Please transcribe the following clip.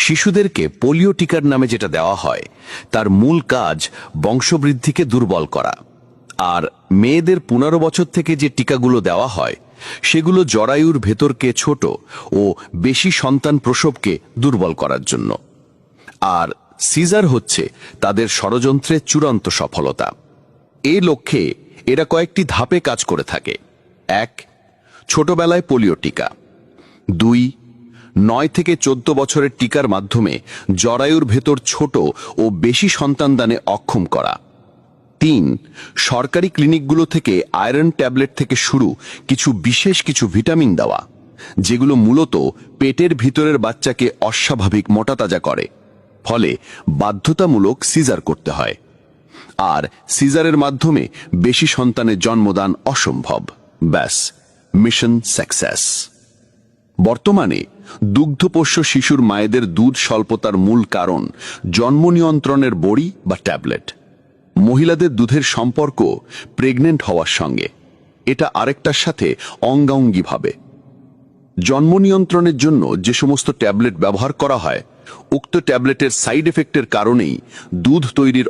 শিশুদেরকে পোলিও টিকার নামে যেটা দেওয়া হয় তার মূল কাজ বংশবৃদ্ধিকে দুর্বল করা, আর মেয়েদের 15 বছর থেকে যে টিকাগুলো দেওয়া হয় সেগুলো জরায়ুর ভেতরকে ছোট ও বেশি সন্তান প্রসবকে দুর্বল করার জন্য। আর সিজার হচ্ছে তাদের ষড়যন্ত্রের চূড়ান্ত সফলতা। এই লক্ষ্যে এরা কয়েকটি ধাপে কাজ করে থাকে। 1, ছোটবেলায় পোলিও টিকা। 2, 9 থেকে 14 বছরের টিকার মাধ্যমে জরায়ুর ভেতর ছোট ও বেশি সন্তানদানে অক্ষম করা। 3, সরকারি ক্লিনিকগুলো থেকে আয়রন ট্যাবলেট থেকে শুরু বিশেষ কিছু ভিটামিন দেওয়া, যেগুলো মূলত পেটের ভিতরের বাচ্চাকে অস্বাভাবিক মোটাতাজা করে, ফলে বাধ্যতামূলক সিজার করতে হয়। আর সিজারের মাধ্যমে বেশি সন্তানের জন্মদান অসম্ভব। ব্যাস, মিশন সাকসেস। বর্তমানে দুগ্ধপোষ্য শিশুর মায়েদের দুধ স্বল্পতার মূল কারণ জন্ম নিয়ন্ত্রণের বড়ি বা ট্যাবলেট। মহিলাদের দুধের সম্পর্ক প্রেগনেন্ট হওয়ার সঙ্গে, এটা আরেকটার সাথে অঙ্গাঙ্গিভাবে। জন্ম নিয়ন্ত্রণের জন্য যে সমস্ত ট্যাবলেট ব্যবহার করা হয়, উক্ত ট্যাবলেটের সাইড এফেক্টের কারণেই দুধ তৈরির